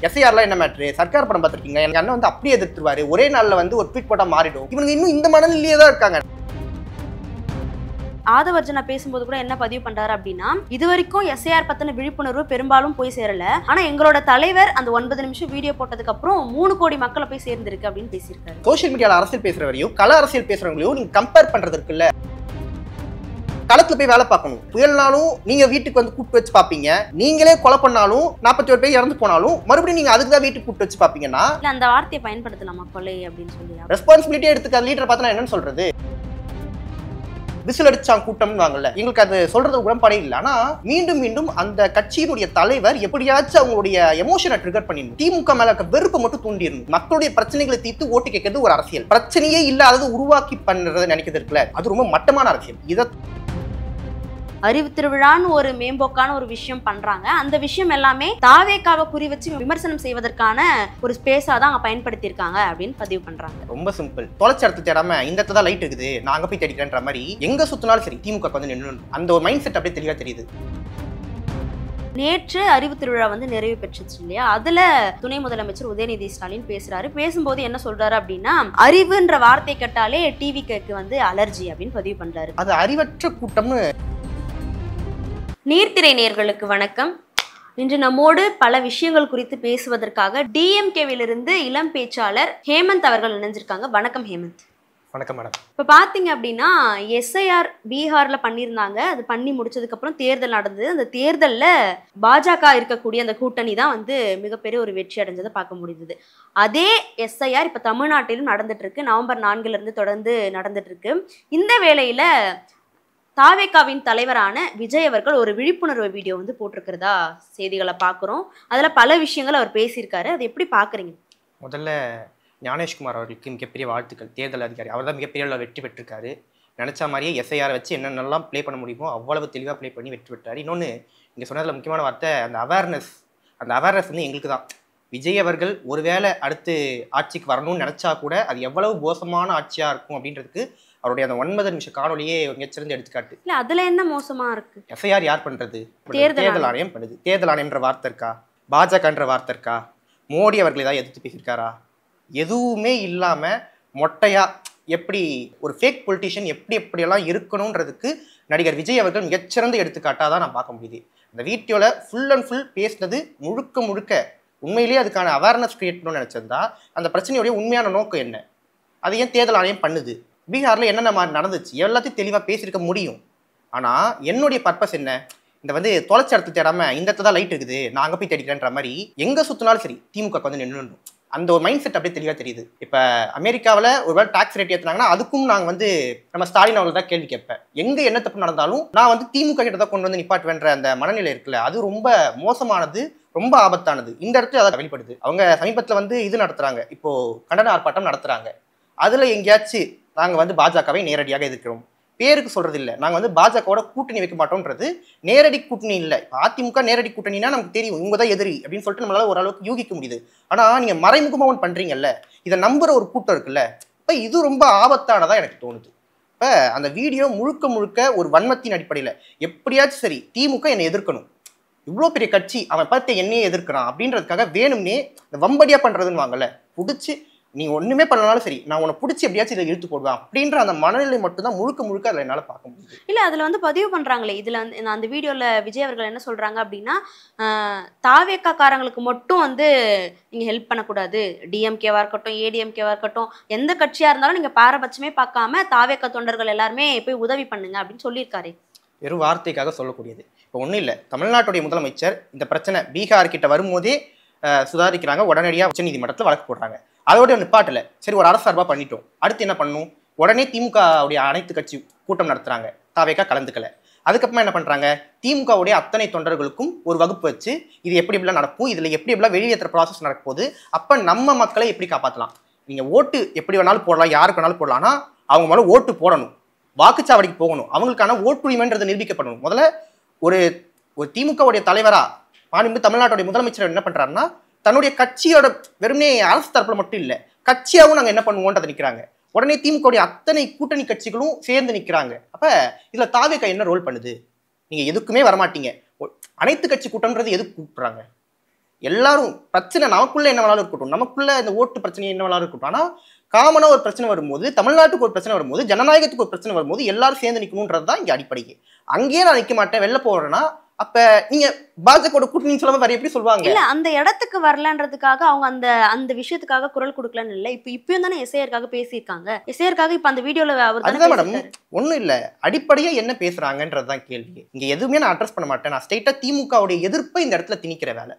எஸ்ஐஆர்லாம் என்ன மேட்ரு? சர்க்கார் படம் பார்த்துருக்கீங்க. எங்க அண்ணன் வந்து அப்படியே எதிர்த்துருவாரு. ஒரே நாள்ல வந்து ஒரு ட்வீட் போட்டா மாறிடும். இவங்க இன்னும் இந்த மனநிலையே தான் இருக்காங்க. ஆதவர்ஜனா பேசும்போது கூட என்ன பதிவு பண்றாரு அப்படின்னா, இது வரைக்கும் எஸ்ஐஆர் பத்தின விழிப்புணர்வு பெரும்பாலும் போய் சேரல. ஆனா எங்களோட தலைவர் அந்த 9 நிமிஷம் வீடியோ போட்டதுக்கு அப்புறம் 3 கோடி மக்களை போய் சேர்ந்திருக்கு அப்படின்னு பேசியிருக்காரு. சோசியல் மீடியால அரசியல் பேசுறவரையும் கள அரசியல் பேசுறவங்களையும் நீங்க கம்பேர் பண்றதுக்கு இல்ல. களத்துல போய் வேலை பார்க்கணும். புயல்னாலும் நீங்க வீட்டுக்கு வந்து கூப்பிட்டு வச்சு பாப்பீங்க. நீங்களே கொலை பண்ணாலும் 41 பேர் இறந்து போனாலும் மறுபடியும் நீங்க அதுக்கு தான் வீட்டுக்கு கூப்பிட்டு வச்சு பாப்பீங்கன்னா இல்ல அந்த வார்த்தையை பயன்படுத்தலாமா கொலை அப்படின்னு சொல்லி? ரெஸ்பான்சிபிலிட்டியா எடுத்துக்க லீடரை பார்த்தா என்னன்னு சொல்றது? விசில் அடிச்சான் கூட்டம்னு வாங்கல. எங்களுக்கு அது சொல்றது உடன்பாடே இல்லை. ஆனா மீண்டும் மீண்டும் அந்த கட்சியினுடைய தலைவர் எப்படியாச்சும் அவங்களுடைய எமோஷனை ட்ரிகர் பண்ணிடணும். திமுக மேல வெறுப்பை மட்டும் தூண்டிடணும். மக்களுடைய பிரச்சனைகளை தீர்த்து ஓட்டு கேட்கறது ஒரு அரசியல். பிரச்சனையே இல்லாதது உருவாக்கி பண்றது நினைக்கிறது இருக்குல்ல, அது ரொம்ப மட்டமான அரசியல். இதை அறிவு திருவிழான்னு ஒரு மேம்போக்கான ஒரு விஷயம் பண்றாங்க. அந்த விஷயம் எல்லாமே தாவேக்காவை குறி வச்சு விமர்சனம் செய்வதற்கான ஒரு ஸ்பேஸா தான் அவங்க பயன்படுத்தியிருக்காங்க அப்படின்னு பதிவு பண்றாங்க. ரொம்ப சிம்பிள். தொலைச்ச இடத்து தேடாம இந்த தான் லைட் இருக்குது, நான் அங்க போய் தேடிக்கிறேன்ற மாதிரி எங்க சுத்தினாலும் சரி திமுக வந்து நின்று அந்த ஒரு மைண்ட் செட் அப்படியே தெளிவா தெரியுது. நேற்று அறிவு திருவிழா வந்து நிறைவு பெற்றுச்சு இல்லையா? அதுல துணை முதலமைச்சர் உதயநிதி ஸ்டாலின் பேசுறாரு. பேசும்போது என்ன சொல்றாரு அப்படின்னா, அறிவுன்ற வார்த்தை கேட்டாலே டிவிக்கு வந்து அலர்ஜி அப்படின்னு பதிவு பண்றாரு. அது அறிவற்ற கூட்டம்னு. நீர்த்திரை நேயர்களுக்கு வணக்கம். இன்று நம்மோடு பல விஷயங்கள் குறித்து பேசுவதற்காக டிஎம்கேவிலிருந்து இளம் பேச்சாளர் ஹேமந்த் அவர்கள் இணைஞ்சிருக்காங்க. வணக்கம் ஹேமந்த். வணக்கம் மேடம். இப்போ பார்த்தீங்க அப்படின்னா எஸ்ஐஆர் பீகார்ல பண்ணியிருந்தாங்க. அது பண்ணி முடிச்சதுக்கு அப்புறம் தேர்தல் நடந்தது. அந்த தேர்தலில் பாஜக இருக்கக்கூடிய அந்த கூட்டணி தான் வந்து மிகப்பெரிய ஒரு வெற்றி அடைஞ்சதை பார்க்க முடியுது. அதே எஸ்ஐஆர் இப்போ தமிழ்நாட்டிலும் நடந்துட்டு இருக்கு. நவம்பர் 4 தொடர்ந்து நடந்துட்டு இருக்கு. இந்த வேளையில தாவேகாவின் தலைவரான விஜய் அவர்கள் ஒரு விழிப்புணர்வு வீடியோ வந்து போட்டிருக்கிறதா செய்திகளை பார்க்குறோம். அதில் பல விஷயங்கள் அவர் பேசியிருக்காரு. அது எப்படி பார்க்குறீங்க? முதல்ல ஞானேஷ்குமார் அவர்களுக்கு மிகப்பெரிய வாழ்த்துக்கள். தேர்தல் அதிகாரி அவர் தான் மிகப்பெரிய அளவில் வெற்றி பெற்றிருக்காரு. நினச்ச மாதிரியே எஸ்ஐஆரை வச்சு என்னென்னலாம் ப்ளே பண்ண முடியுமோ அவ்வளவு தெளிவாக ப்ளே பண்ணி வெற்றி பெற்றார். இன்னொன்று இங்கே சொன்னதில் முக்கியமான வார்த்தை அந்த அவேர்னஸ். அந்த அவேர்னஸ் வந்து எங்களுக்கு தான். விஜய் அவர்கள் ஒருவேளை அடுத்து ஆட்சிக்கு வரணும்னு நினச்சா கூட அது எவ்வளவு மோசமான ஆட்சியாக இருக்கும் அப்படின்றதுக்கு அவருடைய அந்த 9 நிமிஷ காணொலியே மிகச்சிறந்த எடுத்துக்காட்டு. இல்லை அதில் என்ன மோசமாக இருக்கு? எஸ்ஐஆர் யார் பண்ணுறது? தேர்தல் ஆணையம் பண்ணுது. தேர்தல் ஆணையம்ன்ற வார்த்தை இருக்கா? பாஜகன்ற வார்த்தை இருக்கா? மோடி அவர்கள் ஏதாவது எதிர்த்து பேசியிருக்காரா? எதுவுமே இல்லாமல் மொட்டையா எப்படி ஒரு ஃபேக் பொலிட்டிஷியன் எப்படியெல்லாம் இருக்கணுன்றதுக்கு நடிகர் விஜய் அவர்கள் மிகச்சிறந்த எடுத்துக்காட்டாக தான் நான் பார்க்க முடியுது. அந்த வீடியோவில் ஃபுல் அண்ட் ஃபுல் பேசினது முழுக்க உண்மையிலேயே அதுக்கான அவேர்னஸ் கிரியேட் பண்ணணும்னு நினச்சிருந்தா அந்த பிரச்சனையுடைய உண்மையான நோக்கம் என்ன, அது ஏன் தேர்தல் ஆணையம் பண்ணுது, பீகாரில் என்னென்ன மாதிரி நடந்துச்சு, எல்லாத்தையும் தெளிவாக பேசியிருக்க முடியும். ஆனால் என்னுடைய பர்பஸ் என்ன, இந்த வந்து தொலைச்ச இடத்து தேடாமல் இந்த தான் லைட் இருக்குது, நான் அங்கே போய் தேடிக்கிறேன்ற மாதிரி எங்கே சுற்றினாலும் சரி திமுக வந்து நின்றுணும். அந்த ஒரு மைண்ட் செட் அப்படியே தெளிவாக தெரியுது. இப்போ அமெரிக்காவில் ஒருவேளை டாக்ஸ் ரேட் ஏற்றுனாங்கன்னா அதுக்கும் நாங்கள் வந்து நம்ம ஸ்டாலின் அவர்கள் தான் கேள்வி கேட்பேன். எங்கே என்ன தப்பு நடந்தாலும் நான் வந்து திமுக கிட்ட தான் கொண்டு வந்து நிப்பாட்டுவேன்ற அந்த மனநிலை இருக்குல்ல, அது ரொம்ப மோசமானது, ரொம்ப ஆபத்தானது. இந்த இடத்துல அதை வெளிப்படுது. அவங்க சமீபத்தில் வந்து இது நடத்துகிறாங்க, இப்போது கண்டன ஆர்ப்பாட்டம் நடத்துகிறாங்க. அதில் எங்கேயாச்சும் நாங்கள் வந்து பாஜகவை நேரடியாக எதிர்க்கிறோம் பேருக்கு சொல்றது இல்லை, நாங்கள் வந்து பாஜகவோட கூட்டணி வைக்க மாட்டோம்ன்றது நேரடி கூட்டணி இல்லை. அதிமுக நேரடி கூட்டணினா நமக்கு தெரியும் இவங்க தான் எதிரி அப்படின்னு சொல்லிட்டு நம்மளால ஓரளவுக்கு யூகிக்க முடியுது. ஆனால் நீங்கள் மறைமுகமாக ஒன்று பண்ணுறீங்கல்ல, இதை நம்புற ஒரு கூட்டம் இருக்குல்ல, இப்போ இது ரொம்ப ஆபத்தானதாக எனக்கு தோணுது. இப்போ அந்த வீடியோ முழுக்க ஒரு வன்மத்தின் அடிப்படையில் எப்படியாச்சும் சரி திமுக என்னை எதிர்க்கணும், இவ்வளோ பெரிய கட்சி அவன் பார்த்து என்னையே எதிர்க்கிறான் அப்படின்றதுக்காக வேணும்னே இந்த வம்படியாக பண்ணுறதுன்னு வாங்கல, பிடிச்சி நீ ஒண்ணுமே பண்ணனாலும் சரி நான் உன்னை பிடிச்சி எப்படியாச்சும் இதை இழுத்து போடுவேன் அப்படின்ற அந்த மனநிலை மட்டும் தான் முழுக்க அதில் என்னால் பார்க்க முடியுது. இல்லை அதில் வந்து பதிவு பண்ணுறாங்களே, இதில் அந்த வீடியோவில் விஜய் அவர்கள் என்ன சொல்கிறாங்க அப்படின்னா, தாவேக்கா காரங்களுக்கு மட்டும் வந்து நீங்கள் ஹெல்ப் பண்ணக்கூடாது, டிஎம்கேவாக இருக்கட்டும் ஏடிஎம்கேவாக இருக்கட்டும் எந்த கட்சியாக இருந்தாலும் நீங்கள் பாரபட்சமே பார்க்காம தாவேக்கா தொண்டர்கள் எல்லாருமே போய் உதவி பண்ணுங்க அப்படின்னு சொல்லியிருக்காரு. வெறும் வார்த்தைக்காக சொல்லக்கூடியது. இப்போ ஒன்றும் இல்லை, தமிழ்நாட்டுடைய முதலமைச்சர் இந்த பிரச்சனை பீகார் கிட்ட வரும்போதே சுதாரிக்கிறாங்க, உடனடியாக உச்சநீதிமன்றத்தில் வழக்கு போடுறாங்க. அதோட நிப்பாட்டில் சரி ஒரு அரசு சார்பாக பண்ணிட்டோம், அடுத்து என்ன பண்ணணும், உடனே திமுகவுடைய அனைத்து கட்சி கூட்டம் நடத்துகிறாங்க, தாவேக்கா கலந்துக்கல. அதுக்கப்புறமா என்ன பண்ணுறாங்க, திமுகவுடைய அத்தனை தொண்டர்களுக்கும் ஒரு வகுப்பு வச்சு இது எப்படிலாம் நடக்கும், இதில் எப்படிலாம் வெளியேற்ற ப்ராசஸ் நடக்கும்போது அப்போ நம்ம மக்களை எப்படி காப்பாற்றலாம், நீங்கள் ஓட்டு எப்படி வேணாலும் போடலாம், யாருக்கு வேணாலும் போடலாம், ஆனால் அவங்க மேலே ஓட்டு போடணும், வாக்குச்சாவடிக்கு போகணும், அவங்களுக்கான ஓட்டுரிமைன்றதை நிரூபிக்கப்படணும். முதல்ல ஒரு திமுகவுடைய தலைவராக மாண்புமிகு தமிழ்நாட்டுடைய முதலமைச்சர் என்ன பண்ணுறாருன்னா தன்னுடைய கட்சியோட வெறுமனே அரசு தரப்புல மட்டும் இல்லை கட்சியாகவும் நாங்கள் என்ன பண்ணுவோன்றதை நிற்கிறாங்க. உடனே திமுகவுடைய அத்தனை கூட்டணி கட்சிகளும் சேர்ந்து நிற்கிறாங்க. அப்போ இதில் தாவேக்கா என்ன ரோல் பண்ணுது, நீங்கள் எதுக்குமே வரமாட்டீங்க, அனைத்து கட்சி கூட்டம்ன்றது எதுக்கு கூப்பிட்றாங்க, எல்லாரும் பிரச்சனை நமக்குள்ள என்ன வேணாலும் இருக்கட்டும், நமக்குள்ள இந்த ஓட்டு பிரச்சனை என்ன வேணாலும் இருக்கட்டும், ஆனா காமனா ஒரு பிரச்சனை வரும்போது, தமிழ்நாட்டுக்கு ஒரு பிரச்சனை வரும்போது, ஜனநாயகத்துக்கு ஒரு பிரச்சனை வரும்போது எல்லாரும் சேர்ந்து நிக்கணும்ன்றது தான் இங்க அடிப்படையே. அங்கேயே நான் நிக்க மாட்டேன், வெளில போறேன்னா அப்ப நீங்க பாஜக கூட்டணி சொல்லாம வேற எப்படி சொல்லுவாங்க? இல்ல அந்த இடத்துக்கு வரலன்றதுக்காக அவங்க அந்த அந்த விஷயத்துக்காக குரல் கொடுக்கலன்னு இல்ல. இப்பயும் தானே எஸ்ஐஆருக்காக பேசியிருக்காங்க. எஸ்ஐஆருக்காக இப்ப அந்த வீடியோல அவர் தானே அதுதான் மேடம், பேசியிருக்காரு. ஒண்ணும் இல்ல, அடிப்படையா என்ன பேசுறாங்கன்றதுதான் கேள்வி. இங்க எதுவுமே நான் அட்ரஸ் பண்ண மாட்டேன். நான் ஸ்ட்ரெயிட்டா திமுகவுடைய எதிர்ப்பை இந்த இடத்துல திணிக்கிற வேலை.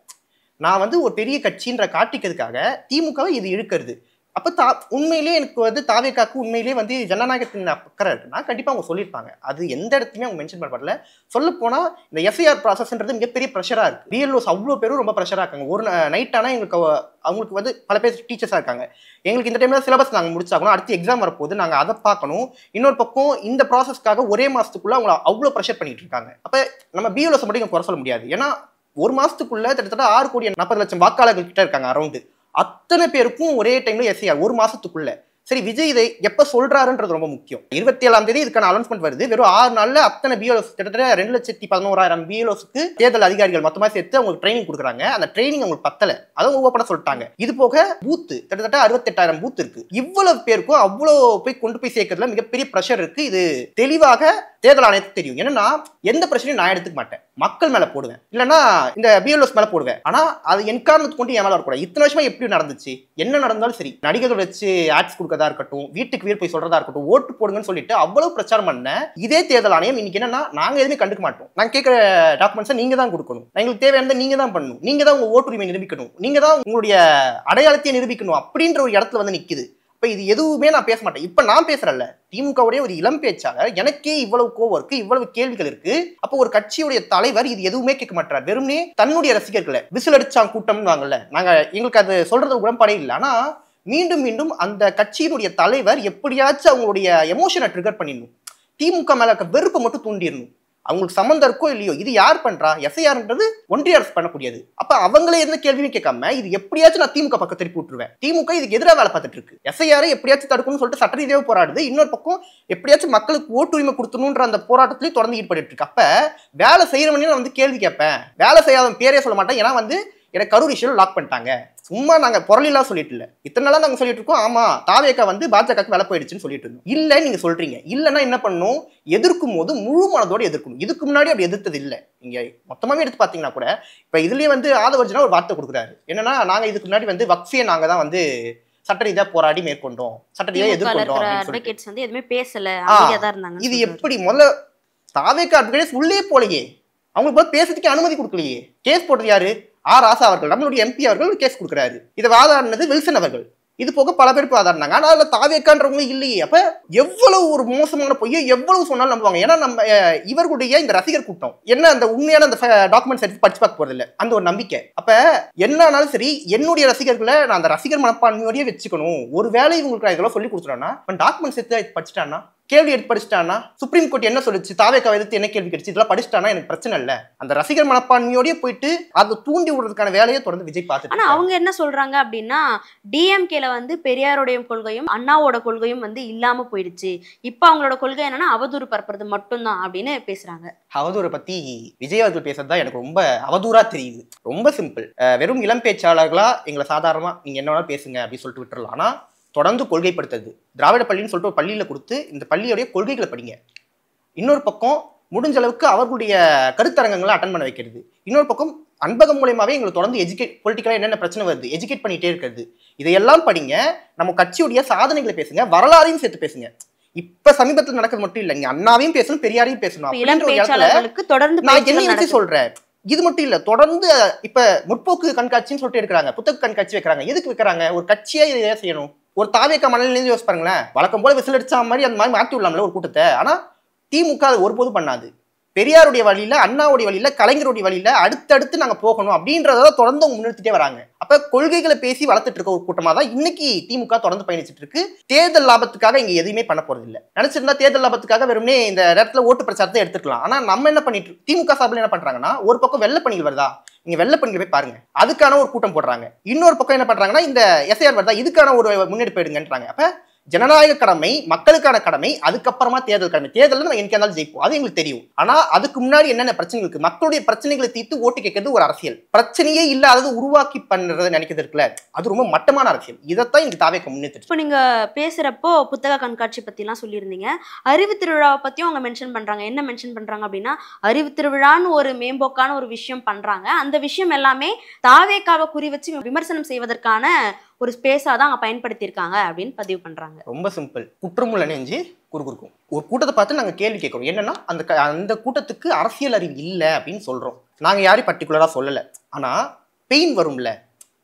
நான் வந்து ஒரு பெரிய கட்சின்ற காட்டிக்கிறதுக்காக திமுகவை இது இழுக்கிறது. அப்ப உண்மையிலேயே எனக்கு வந்து தாவேக்காக்கு உண்மையிலேயே வந்து ஜனநாயகத்தின் அக்கறை இருக்குன்னா கண்டிப்பா அவங்க சொல்லியிருப்பாங்க. அது எந்த இடத்துலயுமே அவங்க மென்ஷன் பண்ணப்படல. சொல்ல போனா இந்த எஃப்ஐஆர் ப்ராசஸ்ன்றது மிகப்பெரிய ப்ரெஷரா இருக்கு. பிஎல்ஓஸ் அவ்வளோ பேரும் ரொம்ப ப்ரெஷரா இருக்காங்க. ஒரு நைட் ஆனா எங்களுக்கு அவங்களுக்கு வந்து பல பேர் டீச்சர்ஸா இருக்காங்க. எங்களுக்கு இந்த டைம்ல சிலபஸ் நாங்க முடிச்சாகணும், அடுத்து எக்ஸாம் வரப்போகுது, நாங்க அதை பார்க்கணும். இன்னொரு பக்கம் இந்த ப்ராசஸ்க்காக ஒரே மாசத்துக்குள்ள அவங்க அவ்வளோ ப்ரெஷர் பண்ணிட்டு இருக்காங்க. அப்ப நம்ம பிஎல்ஓஸ் மட்டும் இங்க குறை சொல்ல முடியாது. ஏன்னா ஒரு மாசத்துக்குள்ள கிட்டத்தட்ட 6,40,00,000 வாக்காளர்கள் கிட்ட இருக்காங்க அரௌண்டு. அத்தனை பேருக்கும் ஒரே டைம்ல எஸ்ஐஆர் ஒரு மாசத்துக்குள்ள. சரி, விஜய் இதை எப்ப சொல்றாருன்றது ரொம்ப முக்கியம். 27ஆம் தேதி இதுக்கான அனௌன்ஸ்மெண்ட் வருது. வெறும் 6 நாள்ல அத்தனை பிஎல்ஓஸ் கிட்டத்தட்ட 2,11,000 பிஎல்ஓஸ்க்கு தேர்தல் அதிகாரிகள் மொத்தமா சேர்த்து அவங்களுக்கு ட்ரைனிங் கொடுக்குறாங்க. அந்த ட்ரைனிங் அவங்களுக்கு பத்தல, அதை ஓப்பனா சொல்லிட்டாங்க. இது போக பூத்து கிட்டத்தட்ட 68,000 பூத் இருக்கு. இவ்வளவு பேருக்கும் அவ்வளோ போய் கொண்டு போய் சேர்க்கறதுல மிகப்பெரிய ப்ரெஷர் இருக்கு. இது தெளிவாக தேர்தல் ஆணையத்துக்கு தெரியும். என்னன்னா எந்த பிரச்சனையும் நான் எடுத்துக்க மாட்டேன், மக்கள் மேல போடுவேன், இல்லைன்னா இந்த பிஎல்ஓஸ் மேல போடுவேன். ஆனா அது என்காரணத்து கொண்டு என் மேல வரக்கூடாது. இத்தனை வருஷமா எப்படி நடந்துச்சு, என்ன நடந்தாலும் சரி, நடிகர்கள் வச்சு ஆட்ஸ் கொடுக்கறதா இருக்கட்டும், வீட்டுக்கு வீடு போய் சொல்றதா இருக்கட்டும், ஓட்டு போடுங்கன்னு சொல்லிட்டு அவ்வளவு பிரச்சாரம் பண்ண இதே தேர்தல் ஆணையம் இன்னைக்கு என்னன்னா நாங்க எதுவுமே கண்டுக்க மாட்டோம், நாங்க கேட்கிற டாக்குமெண்ட்ஸை நீங்க தான் கொடுக்கணும், எங்களுக்கு தேவையானதை நீங்க தான் பண்ணணும், நீங்க தான் உங்க ஓட்டுரிமை நிரூபிக்கணும், நீங்க தான் உங்களுடைய அடையாளத்தையே நிரூபிக்கணும் அப்படின்ற ஒரு இடத்துல வந்து நிக்குது. இப்ப இது எதுவுமே நான் பேச மாட்டேன். இப்ப நான் பேசுறேன்ல, திமுகவுடைய ஒரு இளம் பேச்சாளர், எனக்கே இவ்வளவு கோவம் இருக்கு, இவ்வளவு கேள்விகள் இருக்கு. அப்போ ஒரு கட்சியுடைய தலைவர் இது எதுவுமே கேட்க மாட்டார். வெறும்னே தன்னுடைய ரசிகர்களை விசில் அடிச்சாங்க கூட்டம் வாங்கல, நாங்க எங்களுக்கு அது சொல்றது உடன்பாடே இல்லை. ஆனா மீண்டும் மீண்டும் அந்த கட்சியினுடைய தலைவர் எப்படியாச்சும் அவங்களுடைய எமோஷனை ட்ரிகர் பண்ணிடணும், திமுக மேல இருக்க வெறுப்பை மட்டும் தூண்டிடணும். அவங்களுக்கு சம்மந்தம் இருக்கோ இல்லையோ, இது யார் பண்றா, எஸ்ஐஆர்ன்றது ஒன்றிய அரசு பண்ணக்கூடியது. அப்ப அவங்களே எந்த கேள்வியும் கேட்காம இது எப்படியாச்சும் நான் திமுக பக்கம் திருப்பி விட்டுருவேன். திமுக இதுக்கு எதிராக வேலை பார்த்துட்டு இருக்கு. எஸ்ஐஆரை எப்படியாச்சும் தடுக்கணும்னு சொல்லிட்டு சட்ட ரீதியாக போராடுது. இன்னொரு பக்கம் எப்படியாச்சும் மக்களுக்கு ஓட்டுரிமை கொடுத்தணுன்ற அந்த போராட்டத்திலேயே தொடர்ந்து ஈடுபட்டு இருக்கு. அப்ப வேலை செய்யறவனே நான் வந்து கேள்வி கேட்பேன், வேலை செய்யாதவன் பேரே சொல்ல மாட்டேன். ஏன்னா வந்து எனக்கு கரூர் இஷ்யூல லாக் பண்ணிட்டாங்க. சும்மா நாங்க பொருளெல்லாம் சொல்லிட்டு இல்ல, இத்தனை நாளா நாங்க சொல்லிட்டு இருக்கோம். ஆமா, தாவேக்கா வந்து பாஜகவுக்கு வேலை போயிடுச்சுன்னு சொல்லிட்டு இருந்தோம். இல்ல நீங்க சொல்றீங்க, இல்லன்னா என்ன பண்ணும், எதிர்க்கும் போது முழு மனதோடு எதிர்க்கணும். இதுக்கு முன்னாடி அப்படி எதிர்த்தது இல்ல. நீங்க மொத்தமாவே எடுத்து பாத்தீங்கன்னா கூட இப்ப இதுலயே வந்து ஆதவர்ஜனா ஒரு வார்த்தை கொடுக்குறாரு. என்னன்னா நாங்க இதுக்கு முன்னாடி வந்து வக்ஃபியை நாங்க தான் வந்து சட்ட ரீதியா போராடி மேற்கொண்டோம், சட்ட ரீதியா எதிர்கொண்டோம். எதுவுமே பேசல, அமைதியா தான் இருந்தாங்க. இது எப்படி முதல்ல தாவேக்கா அட்வொகேட்ஸ் உள்ளே போலையே, அவங்களுக்கு பேசுறதுக்கு அனுமதி கொடுக்கலையே. கேஸ் போட்டது யாரு, ஆர் ராசா அவர்கள், நம்மளுடைய எம்பி அவர்கள் கேஸ் கொடுக்குறாரு. இதை வாதாடினது வில்சன் அவர்கள். இது போக பல பேருக்கு வாதாடினாங்க. ஆனா அதுல தாவேக்கான்றவங்களும் இல்லையே. அப்ப எவ்வளவு ஒரு மோசமான பொய்யை எவ்வளவு சொன்னாலும் நம்புவாங்க. ஏன்னா நம்ம இவர்களுடைய இந்த ரசிகர் கூட்டம் என்ன அந்த உண்மையான அந்த டாக்குமெண்ட்ஸ் எடுத்து படிச்சு பார்க்க போறது இல்லை, அந்த ஒரு நம்பிக்கை. அப்ப என்ன ஆனாலும் சரி, என்னுடைய ரசிகர்களை நான் அந்த ரசிகர் மனப்பான்மையோடய வச்சுக்கணும். ஒரு வேலை இவங்களுக்கு நான் இதெல்லாம் சொல்லி கொடுத்துட்டேன்னா, டாக்குமெண்ட்ஸ் எடுத்து படிச்சுட்டான்னா, கேள்வி எடுத்து படிச்சுட்டானா, சுப்ரீம் கோர்ட் என்ன சொல்லுச்சு, தாவேக்காவை எதிர்த்து என்ன கேள்வி கிடைச்சு, இதெல்லாம் படிச்சுட்டானா எனக்கு பிரச்சனை இல்லை. அந்த ரசிகர் மனப்பான்மையோடய போயிட்டு அதை தூண்டி விடுறதுக்கான வேலையை தொடர்ந்து விஜய் பார்த்து. ஆனா அவங்க என்ன சொல்றாங்க அப்படின்னா, டிஎம்கேல வந்து பெரியாருடைய கொள்கையும் அண்ணாவோட கொள்கையும் வந்து இல்லாம போயிடுச்சு, இப்ப அவங்களோட கொள்கை என்னன்னா அவதூறு பரப்புறது மட்டும்தான் அப்படின்னு பேசுறாங்க. அவதூரை பத்தி விஜய் அவர்கள் பேசுறதுதான் எனக்கு ரொம்ப அவதூறா தெரியுது. ரொம்ப சிம்பிள், வெறும் இளம் பேச்சாளர்களா எங்களை சாதாரணமா நீங்க என்ன வேணா பேசுங்க அப்படின்னு சொல்லிட்டு விட்டுறலாம். ஆனா தொடர்ந்து கொள்கைப்படுத்துறது, திராவிட பள்ளின்னு சொல்லிட்டு ஒரு பள்ளியில கொடுத்து இந்த பள்ளியோடைய கொள்கைகளை படிங்க. இன்னொரு பக்கம் முடிஞ்ச அளவுக்கு அவர்களுடைய கருத்தரங்கங்களை அட்டன் பண்ண வைக்கிறது. இன்னொரு பக்கம் அன்பகம் மூலயமாவே எங்களை தொடர்ந்து பொலிட்டிக்கலா என்னென்ன பிரச்சனை வருது எஜுகேட் பண்ணிட்டே இருக்கிறது. இதையெல்லாம் படிங்க. நம்ம கட்சியுடைய சாதனைகளை பேசுங்க, வரலாறையும் சேர்த்து பேசுங்க. இப்ப சமீபத்தில் நடக்கிறது மட்டும் இல்ல, நீங்க அண்ணாவையும் பேசணும், பெரியாரையும் பேசணும். நான் என்ன சொல்றேன், இது மட்டும் இல்ல, தொடர்ந்து இப்ப முற்போக்கு கண்காட்சின்னு சொல்லிட்டு எடுக்கிறாங்க, புத்தக கண்காட்சி வைக்கிறாங்க. எதுக்கு வைக்கிறாங்க, ஒரு கட்சியா இதை செய்யணும். ஒரு தாவேக்கா மனநிலையிலேருந்து யோசிச்சு பாருங்களேன், வழக்கம் போல விசில் அடிச்சா மாதிரி அந்த மாதிரி மாற்றி விடலாம்ல ஒரு கூட்டத்தை. ஆனா திமுக அது ஒருபோதும் பண்ணாது. பெரியாருடைய வழியில, அண்ணாவுடைய வழியில, கலைஞருடைய வழியில அடுத்தடுத்து நாங்க போகணும் அப்படின்றத தொடர்ந்து அவங்க முன்னிறுத்திட்டே வராங்க. அப்ப கொள்கைகளை பேசி வளர்த்துட்டு இருக்க ஒரு கூட்டமா தான் இன்னைக்கு திமுக தொடர்ந்து பயணிச்சுட்டு இருக்கு. தேர்தல் லாபத்துக்காக இங்க எதுவுமே பண்ண போறது இல்லை. நினைச்சிருந்தா தேர்தல் லாபத்துக்காக வெறுமனே இந்த இடத்துல ஓட்டு பிரச்சாரத்தை எடுத்துக்கலாம். ஆனா நம்ம என்ன பண்ணிட்டு, திமுக சார்பில் என்ன பண்றாங்கன்னா, ஒரு பக்கம் வெள்ள பணிகள் வருதா, நீங்க வெள்ள பணிகள் போய் பாருங்க, அதுக்கான ஒரு கூட்டம் போடுறாங்க. இன்னொரு பக்கம் என்ன பண்றாங்கன்னா, இந்த எஸ்ஐஆர் வருதா, இதுக்கான ஒரு முன்னெடுப்பு எடுங்கன்றாங்க. அப்ப ஜனநாயக கடமை, மக்களுக்கான கடமை, அதுக்கப்புறமா தேர்தல் கடமை. தேர்தல் நம்ம எனக்கு இருந்தாலும் ஜெயிப்போம், அது எங்களுக்கு தெரியும். ஆனா அதுக்கு முன்னாடி என்னென்ன பிரச்சனைகள் இருக்கு, மக்களுடைய பிரச்சனைகளை தீர்த்து ஓட்டு கேட்கறது ஒரு அரசியல். பிரச்சனையே இல்லாதது உருவாக்கி பண்றது நினைக்கிறது இருக்குல்ல, அது ரொம்ப மட்டமான அரசியல். இதைத்தான் எனக்கு தாவேக முன்னெடுத்து. இப்போ நீங்க பேசுறப்போ புத்தக கண்காட்சி பத்தி எல்லாம் சொல்லியிருந்தீங்க. அறிவு திருவிழாவை பத்தியும் அவங்க மென்ஷன் பண்றாங்க. என்ன மென்ஷன் பண்றாங்க அப்படின்னா, அறிவு திருவிழான்னு ஒரு மேம்போக்கான ஒரு விஷயம் பண்றாங்க. அந்த விஷயம் எல்லாமே தாவேகாவை குறி வச்சு விமர்சனம் செய்வதற்கான ஒரு ஸ்பேஸா தான் அவங்க பயன்படுத்தியிருக்காங்க அப்படின்னு பதிவு பண்றாங்க. ரொம்ப சிம்பிள். குற்றமுள்ள நெஞ்சு குறுகுறுக்கும். ஒரு கூட்டத்தை பார்த்து நாங்க கேள்வி கேட்கிறோம். என்னன்னா அந்த கூட்டத்துக்கு அரசியல் அறிவு இல்லை அப்படின்னு சொல்றோம். நாங்க யாரையும் பர்டிகுலரா சொல்லல. ஆனா பெயின் வரும்ல,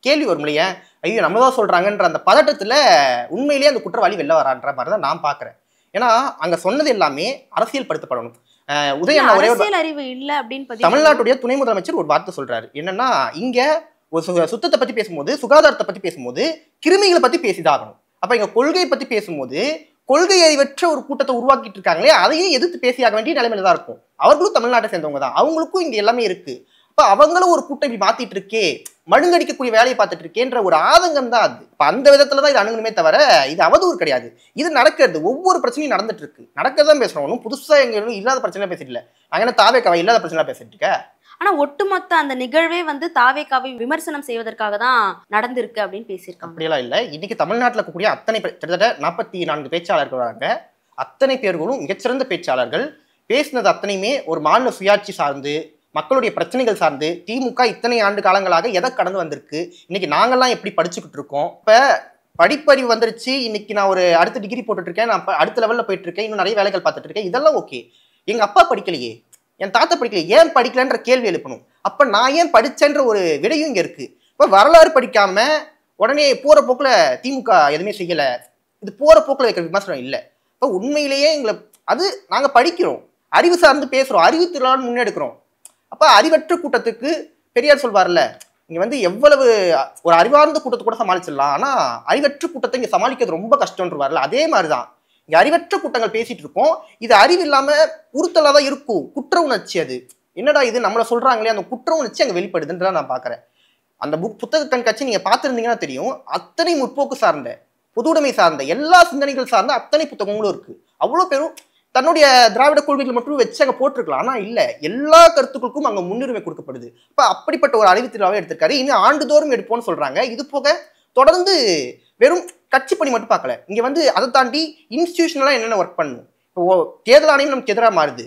கேள்வி வரும்ல, ஏன் ஐயோ நம்ம தான் சொல்றாங்கன்ற அந்த பதட்டத்துல உண்மையிலேயே அந்த குற்றவாளி வெளில வரான்ற மாதிரி தான் நான் பாக்குறேன். ஏன்னா அங்க சொன்னது எல்லாமே அரசியல் படுத்தப்படணும். உதயண்ணா ஒரே அரசியல் அறிவு இல்ல அப்படின்னு தமிழ்நாட்டுடைய துணை முதலமைச்சர் ஒரு வார்த்தை சொல்றாரு. என்னன்னா, இங்க ஒரு சுத்தத்தை பத்தி பேசும்போது, சுகாதாரத்தை பத்தி பேசும்போது கிருமிகளை பத்தி பேசிதாகணும். அப்ப இங்க கொள்கையை பத்தி பேசும்போது கொள்கை அறிவற்ற ஒரு கூட்டத்தை உருவாக்கிட்டு இருக்காங்களே, அதையும் எதிர்த்து பேசியாக வேண்டிய நிலைமையில தான் இருக்கும். அவர்களும் தமிழ்நாட்டை சேர்ந்தவங்க தான், அவங்களுக்கும் இங்க எல்லாமே இருக்கு. அப்ப அவங்களும் ஒரு கூட்டம் இப்படி மாத்திட்டு இருக்கே, மழுங்கடிக்கக்கூடிய வேலையை பார்த்துட்டு இருக்கேன்ற ஒரு ஆதங்கம் தான் அது. இப்ப அந்த விதத்துலதான் இது அணுகணுமே தவிர இது அவதூறு கிடையாது. இது நடக்கிறது, ஒவ்வொரு பிரச்சனையும் நடந்துட்டு இருக்கு, நடக்கதான் பேசுறோம். ஒன்றும் புதுசா எங்க இல்லாத பிரச்சனை பேசிட்டு இல்ல. நாங்க என்ன தாவேகாவை இல்லாத பிரச்சனை பேசிட்டு இருக்க. ஆனா ஒட்டுமொத்த அந்த நிகழ்வே தாவேகாவை விமர்சனம் செய்வதற்காக தான் நடந்திருக்கு அப்படின்னு பேசியிருக்காங்க. அப்படியெல்லாம் இல்ல. இன்னைக்கு தமிழ்நாட்டில் இருக்கக்கூடிய அத்தனை கிட்டத்தட்ட 44 பேச்சாளர்கள் வராங்க. அத்தனை பேர்களும் மிகச்சிறந்த பேச்சாளர்கள். பேசினது அத்தனையுமே ஒரு மாநில சுயாட்சி சார்ந்து, மக்களுடைய பிரச்சனைகள் சார்ந்து, திமுக இத்தனை ஆண்டு காலங்களாக எதை கடந்து வந்திருக்கு, இன்னைக்கு நாங்கெல்லாம் எப்படி படிச்சுக்கிட்டு இருக்கோம். இப்ப படிப்பறிவு வந்துருச்சு, இன்னைக்கு நான் ஒரு அடுத்த டிகிரி போட்டுட்டு இருக்கேன், நான் அடுத்த லெவல்ல போயிட்டு இருக்கேன், இன்னும் நிறைய வேலைகள் பார்த்துட்டு இருக்கேன், இதெல்லாம் ஓகே. எங்க அப்பா படிக்கலையே, என் தாத்தா படிக்கல, ஏன் படிக்கலன்ற கேள்வி எழுப்பணும். அப்ப நான் ஏன் படிச்சேன்ற ஒரு விடையும் இங்க இருக்கு. இப்ப வரலாறு படிக்காம உடனே போற போக்குல திமுக எதுவுமே செய்யல, இது போற போக்குல வைக்கிற விமர்சனம் இல்லை. இப்ப உண்மையிலேயே எங்களை அது நாங்க படிக்கிறோம், அறிவு சார்ந்து பேசுறோம், அறிவு திருவிழான்னு முன்னெடுக்கிறோம். அப்ப அறிவற்ற கூட்டத்துக்கு பெரியார் சொல்வார்ல, இங்க எவ்வளவு ஒரு அறிவார்ந்த கூட்டத்தை கூட சமாளிச்சிடலாம், ஆனா அறிவற்ற கூட்டத்தை இங்க சமாளிக்கிறது ரொம்ப கஷ்டம்ன்றவார்ல, அதே மாதிரிதான் இங்க அறிவற்ற கூட்டங்கள் பேசிட்டு இருக்கோம். இது அறிவு இல்லாம உறுத்தலா தான் இருக்கும், குற்ற உணர்ச்சி. அது என்னடா இது நம்மள சொல்றாங்களே, அந்த குற்ற உணர்ச்சி அங்க வெளிப்படுதுன்றத நான் பாக்குறேன். அந்த புத்தக கண்காட்சி நீங்க பார்த்துருந்தீங்கன்னா தெரியும், அத்தனை முற்போக்கு சார்ந்த, பொதுவுடைமை சார்ந்த, எல்லா சிந்தனைகள் சார்ந்த அத்தனை புத்தகங்களும் இருக்கு. அவ்வளவு பேரும் தன்னுடைய திராவிட கொள்கைகள் மட்டும் வச்சு அங்க போட்டிருக்கலாம், ஆனா இல்ல, எல்லா கருத்துக்களுக்கும் அங்க முன்னுரிமை கொடுக்கப்படுது. இப்ப அப்படிப்பட்ட ஒரு அறிவு திருவிழாவை எடுத்திருக்காரு. இன்னும் ஆண்டுதோறும் எடுப்போம்னு சொல்றாங்க. இது போக தொடர்ந்து வெறும் கட்சி பணி மட்டும் பார்க்கல, இங்க அதை தாண்டி இன்ஸ்டிடியூஷனலா என்னென்ன ஒர்க் பண்ணணும். இப்போ தேர்தல் ஆணையம் நமக்கு எதிராக மாறுது,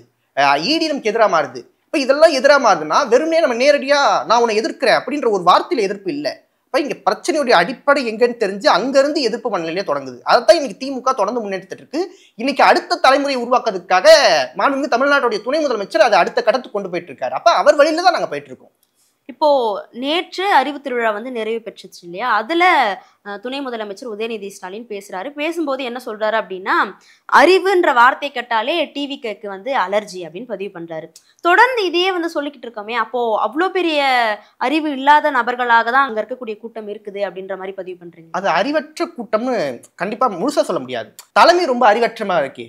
இடி நமக்கு எதிராக மாறுது. இப்போ இதெல்லாம் எதிராக மாறுதுன்னா வெறுமனே நம்ம நேரடியா நான் உன்னை எதிர்க்கிறேன் அப்படின்ற ஒரு வார்த்தையில எதிர்ப்பு இல்லை. இப்போ இங்க பிரச்சனையுடைய அடிப்படை எங்கன்னு தெரிஞ்சு அங்கிருந்து எதிர்ப்பு மனநிலையே தொடங்குது. அதைத்தான் இன்னைக்கு திமுக தொடர்ந்து முன்னெடுத்துட்டு இருக்கு. இன்னைக்கு அடுத்த தலைமுறையை உருவாக்குறதுக்காக மாண்புமிகு தமிழ்நாட்டுடைய துணை முதலமைச்சர் அதை அடுத்த கடத்துக்கு கொண்டு போயிட்டு இருக்காரு. அப்ப அவர் வழியில தான் நாங்க போயிட்டு இருக்கோம். இப்போ நேற்று அறிவு திருவிழா நிறைவு பெற்றுச்சு இல்லையா, அதுல துணை முதலமைச்சர் உதயநிதி ஸ்டாலின் பேசுறாரு. பேசும்போது என்ன சொல்றாரு அப்படின்னா, அறிவுன்ற வார்த்தை கேட்டாலே டிவிக்கு அலர்ஜி அப்படின்னு பதிவு பண்றாரு. தொடர்ந்து இதையே சொல்லிக்கிட்டு இருக்கோமே, அப்போ அவ்வளோ பெரிய அறிவு இல்லாத நபர்களாக தான் அங்க இருக்கக்கூடிய கூட்டம் இருக்குது அப்படின்ற மாதிரி பதிவு பண்றீங்க. அது அறிவற்ற கூட்டம்னு கண்டிப்பா முழுசா சொல்ல முடியாது. தலைமை ரொம்ப அறிவற்றமா இருக்கு,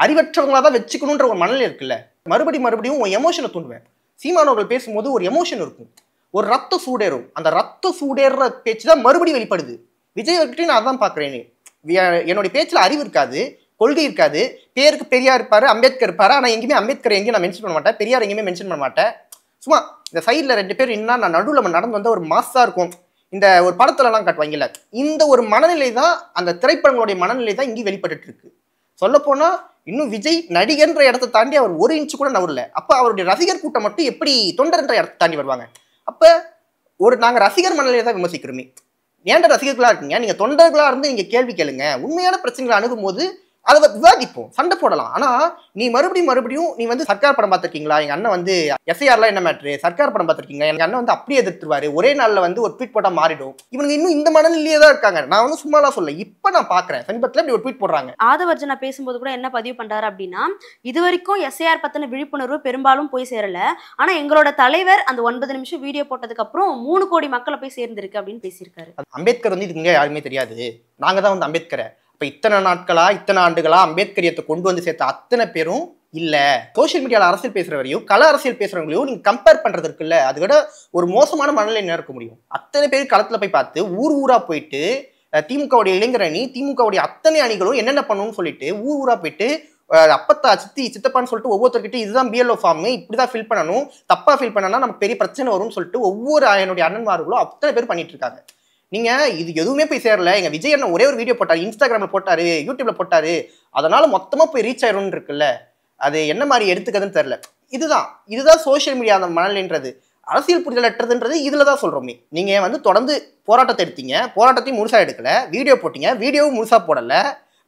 அறிவற்றவங்களா தான் வச்சுக்கணுன்ற ஒரு மனநிலை இருக்குல்ல. மறுபடியும் உன் எமோஷனை தூண்டுவேன். சீமானவர்கள் பேசும்போது ஒரு எமோஷன் இருக்கும், ஒரு ரத்த சூடேறும். அந்த ரத்த சூடேற பேச்சு தான் மறுபடியும் வெளிப்படுது. விஜய் அவர்கிட்ட நான் அதான் பாக்குறேன். என்னுடைய பேச்சுல அறிவு இருக்காது, கொள்கை இருக்காது. பேருக்கு பெரியார் இருப்பாரு, அம்பேத்கர் இருப்பாரு, ஆனா எங்கேயுமே அம்பேத்கர் எங்கேயும் நான் மென்ஷன் பண்ண மாட்டேன், பெரியார் எங்கேயுமே மென்ஷன் பண்ண மாட்டேன். சும்மா இந்த சைட்ல 2 பேர் இன்னும் நான் நடுவில் நடந்து வந்த ஒரு மாசா இருக்கும். இந்த ஒரு படத்துல எல்லாம் காட்டுவாங்கல்ல, இந்த ஒரு மனநிலை தான், அந்த திரைப்படங்களுடைய மனநிலை தான் இங்கே வெளிப்பட்டு இருக்கு. சொல்ல போனா இன்னும் விஜய் நடிகர்ன்ற இடத்தை தாண்டி அவர் 1 இன்ச்சு கூட நவரல. அப்ப அவருடைய ரசிகர் கூட்டம் மட்டும் எப்படி தொண்டர்ன்ற இடத்தை தாண்டி வருவாங்க? அப்ப நாங்க ரசிகர் மனநிலையை தான் விமர்சிக்கிறோமே. ஏன்டா ரசிகர்களா இருக்கீங்க, நீங்க தொண்டர்களா இருந்து நீங்க கேள்வி கேளுங்க. உண்மையான பிரச்சனைகளை அணுகும் போது அதை விவாதிப்போம், சண்டை போடலாம். ஆனா நீ மறுபடியும் நீ சர்க்கார் படம் பார்த்திருக்கீங்களா, எங்க அண்ணன் எஸ்ஐஆர்லாம் என்ன மேட்ரு, சர்க்கார் படம் பார்த்திருக்கீங்க, எங்க அண்ணன் அப்படியே எதிர்த்துருவாரு, ஒரே நாள்ல ஒரு ட்வீட் போட்டா மாறிடும். இவங்க இன்னும் இந்த மனநிலையே தான் இருக்காங்க. நான் சும்மாலாம் சொல்ல, இப்ப நான் பாக்குறேன் சமீபத்துல இப்படி ஒரு ட்வீட் போடுறாங்க. ஆதவர்ஜனா பேசும்போது கூட என்ன பதிவு பண்றாரு அப்படின்னா, இது வரைக்கும் எஸ்ஐஆர் பத்தின விழிப்புணர்வு பெரும்பாலும் போய் சேரல, ஆனா எங்களோட தலைவர் அந்த 9 நிமிஷம் வீடியோ போட்டதுக்கு அப்புறம் 3 கோடி மக்களை போய் சேர்ந்திருக்கு அப்படின்னு பேசியிருக்காரு. அம்பேத்கர் இதுங்க யாருமே தெரியாது, நாங்க தான் அம்பேத்கரை இப்ப இத்தனை நாட்களா இத்தனை ஆண்டுகளா அம்பேத்கரியத்தை கொண்டு சேர்த்த அத்தனை பேரும் இல்ல. சோசியல் மீடியால அரசியல் பேசுறவரையும் கள அரசியல் பேசுறவங்களையும் நீங்க கம்பேர் பண்றது இருக்குல்ல, அது விட ஒரு மோசமான மனநிலை இருக்க முடியும். அத்தனை பேர் களத்துல போய் பார்த்து ஊர் ஊரா போயிட்டு திமுகவுடைய இளைஞர் அணி, திமுகவுடைய அத்தனை அணிகளும் என்னென்ன பண்ணணும்னு சொல்லிட்டு ஊரா போயிட்டு அப்பத்தா சித்தி சித்தப்பான்னு சொல்லிட்டு ஒவ்வொருத்தர்கிட்ட இதுதான் பிஎல்ஓ ஃபார்ம், இப்படிதான் ஃபில் பண்ணணும், தப்பா ஃபில் பண்ணனா நமக்கு பெரிய பிரச்சனை வரும்னு சொல்லிட்டு ஒவ்வொரு என்னுடைய அண்ணன்மார்களும் அத்தனை பேர் பண்ணிட்டு இருக்காங்க. நீங்க இது எதுவுமே போய் சேரல, எங்க விஜய் அண்ணன் ஒரே ஒரு வீடியோ போட்டாரு, இன்ஸ்டாகிராம்ல போட்டாரு, யூடியூப்ல போட்டாரு, அதனால மொத்தமா போய் ரீச் ஆயிரும்னு இருக்குல்ல, அது என்ன மாதிரி எடுத்துக்கிறதுன்னு தெரியல. இதுதான் சோசியல் மீடியா அந்த மணல்ன்றது. அரசியல் புரிதல் அற்றதுன்றது இதுலதான் சொல்றோமே. நீங்க வந்து தொடர்ந்து போராட்டத்தை எடுத்தீங்க, போராட்டத்தையும் முழுசா எடுக்கல, வீடியோ போட்டீங்க, வீடியோவும் முழுசா போடல,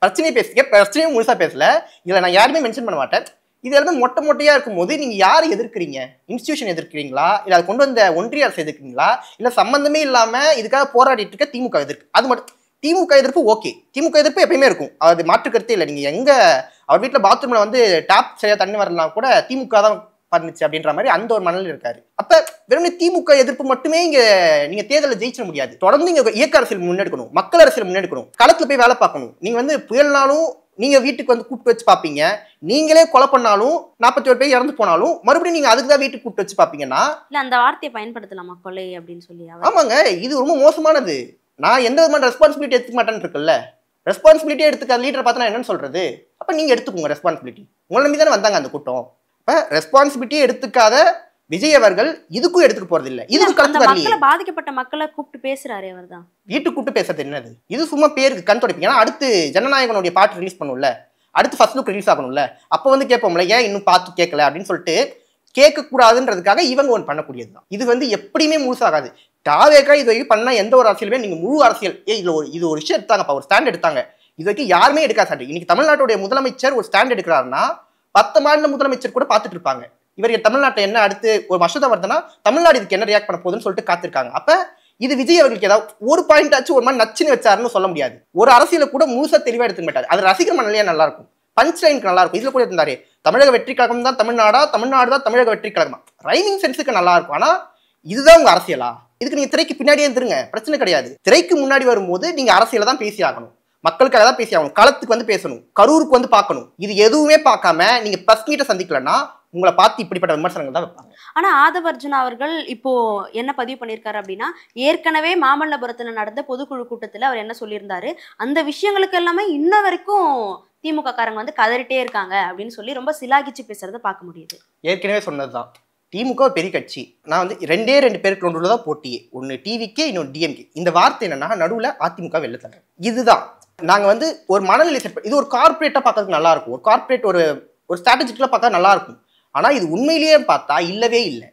பிரச்சனையை பேசுங்க, பிரச்சனையும் முழுசா பேசல, இதுல நான் யாருமே மென்ஷன் பண்ண மாட்டேன். இது எல்லாமே மொட்டையா இருக்கும்போது நீங்க யாரை எதிர்க்கிறீங்க? இன்ஸ்டிடியூஷன் எதிர்க்கிறீங்களா, இல்ல அதை கொண்டு வந்த ஒன்றிய அரசு எதிர்க்கிறீங்களா, இல்ல சம்பந்தமே இல்லாம இதுக்காக போராடிட்டு இருக்க திமுக எதிர்க்கு? அது மட்டும் திமுக எதிர்ப்பு ஓகே, திமுக எதிர்ப்பு எப்பயுமே இருக்கும், அது மாற்று கருத்தே இல்லை. நீங்க எங்க அவர் வீட்டுல பாத்ரூம்ல வந்து டேப் சரியா தண்ணி வரலாம் கூட திமுக தான் பண்ணுச்சு அப்படின்ற மாதிரி அந்த ஒரு மனநிலை இருக்காரு. அப்ப வெறும் திமுக எதிர்ப்பு மட்டுமே இங்க நீங்க தேர்தலில் ஜெயிச்சிட முடியாது. தொடர்ந்து இங்க இயக்க அரசியல் முன்னெடுக்கணும், மக்கள் அரசியல் முன்னெடுக்கணும், களத்துல போய் வேலை பார்க்கணும். நீங்க வந்து புயல்னாலும் நீங்க வீட்டுக்கு வந்து கூப்பிட்டு வச்சு பாப்பீங்க, நீங்களே கொலை பண்ணாலும் 41 பேர் இறந்து போனாலும் மறுபடியும் நீங்க அதுக்கு தான் வீட்டுக்கு கூப்பிட்டு வச்சு பாப்பீங்கன்னா இல்ல அந்த வார்த்தையை பயன்படுத்தலாமா கொலை அப்படின்னு சொல்லி? ஆமாங்க, இது ரொம்ப மோசமானது. நான் எந்த விதமான ரெஸ்பான்சிபிலிட்டி எடுத்துக்க மாட்டேன்னு இருக்குல்ல, ரெஸ்பான்சிபிலிட்டியே எடுத்துக்க லீடரை பார்த்து நான் என்னன்னு சொல்றது? அப்ப நீங்க எடுத்துக்கோங்க ரெஸ்பான்சிபிலிட்டி. உங்களை நம்பி தானே வந்தாங்க அந்த கூட்டம். அப்ப ரெஸ்பான்சிபிலிட்டியே எடுத்துக்காத விஜய் அவர்கள் இதுக்கும் எடுத்துக்க போறது இல்ல. இதுக்கு கருத்து வரலையே. பாதிக்கப்பட்ட மக்களை கூப்பிட்டு பேசுறாரு அவர் தான். வீட்டுக்கு கூப்பிட்டு பேசுறது என்னது? இது சும்மா பேருக்கு கண் துடைப்பீங்க. ஏன்னா அடுத்து ஜனநாயகனுடைய பாட்டு ரிலீஸ் பண்ணும்ல, அடுத்து ஃபர்ஸ்ட் லுக் ரிலீஸ் ஆகணும்ல, அப்ப வந்து கேட்போம்ல ஏன் இன்னும் பார்த்து கேட்கல அப்படின்னு சொல்லிட்டு கேட்க கூடாதுன்றதுக்காக இவங்க ஒன்று பண்ணக்கூடியதுதான். இது வந்து எப்படியுமே முழுசாகாது. தாவேக்கா இது வரைக்கும் பண்ண எந்த ஒரு அரசியலுமே நீங்க முழு அரசியல் இது ஒரு விஷயம் எடுத்தாங்கப்பா, ஒரு ஸ்டாண்ட் எடுத்தாங்க. இது வரைக்கும் யாருமே எடுக்காது ஸ்டாண்ட். இன்னைக்கு தமிழ்நாட்டுடைய முதலமைச்சர் ஒரு ஸ்டாண்ட் எடுக்கிறாருன்னா 10 மாநில முதலமைச்சர் கூட பார்த்துட்டு இருப்பாங்க. இவர் தமிழ்நாட்டை என்ன அடுத்து ஒரு மசோதா வருதுன்னா தமிழ்நாடு இதுக்கு என்ன ரியாக்ட் பண்ண போகுதுன்னு சொல்லிட்டு காத்திருக்காங்க. அப்ப இது விஜய் அவர்களுக்கு ஏதாவது ஒரு பாயிண்ட் ஆச்சு ஒரு மாதிரி நச்சுன்னு வச்சாருன்னு சொல்ல முடியாது. ஒரு அரசியல கூட முழுசா தெளிவா எடுத்துக்க மாட்டாரு. அது ரசிகர் மனநிலையா நல்லா இருக்கும், பஞ்ச் லைனுக்கு நல்லா இருக்கும். இதுல கூட இருந்தாரு தமிழக வெற்றி கழகம் தான் தமிழ்நாடா, தமிழ்நாடு தான் தமிழக வெற்றி கழகமா, ரைமிங் சென்ஸுக்கு நல்லா இருக்கும். ஆனா இதுதான் உங்க அரசியலா? இதுக்கு நீங்க திரைக்கு பின்னாடியே இருந்துருங்க, பிரச்சனை கிடையாது. திரைக்கு முன்னாடி வரும்போது நீங்க அரசியல தான் பேசி ஆகணும், மக்களுக்காக தான் பேசி ஆகணும், களத்துக்கு வந்து பேசணும், கரூருக்கு வந்து பார்க்கணும். இது எதுவுமே பார்க்காம நீங்க பிரஸ் மீட்டை சந்திக்கலன்னா உங்களை பார்த்து இப்படிப்பட்ட விமர்சனங்கள் தான் வைப்பாங்க. ஆனா ஆதவ் அர்ஜுனா அவர்கள் இப்போ என்ன பதிவு பண்ணியிருக்காரு அப்படின்னா, ஏற்கனவே மாமல்லபுரத்துல நடந்த பொதுக்குழு கூட்டத்துல அவர் என்ன சொல்லியிருந்தாரு, அந்த விஷயங்களுக்கு எல்லாமே இன்ன வரைக்கும் திமுக காரங்க வந்து கதறிட்டே இருக்காங்க அப்படின்னு சொல்லி ரொம்ப சிலாகிச்சு பேசுறதை பார்க்க முடியுது. ஏற்கனவே சொன்னதுதான், திமுக பெரிய கட்சி, நான் வந்து 2 பேருக்கு ஒன்று தான் போட்டியே, ஒன்று டிவிக்கே இன்னொன்று டிஎம்கே. இந்த வார்த்தை என்னன்னா நடுவில் அதிமுக வெளில தர. இதுதான் நாங்க வந்து ஒரு மனநிலை செட். இது ஒரு கார்பரேட்டா பார்க்கறதுக்கு நல்லா இருக்கும், ஒரு கார்பரேட் ஒரு ஸ்ட்ராட்டஜிக்கலா பார்க்க நல்லா இருக்கும். ஆனா இது உண்மையிலேயே பார்த்தா இல்லவே இல்லை.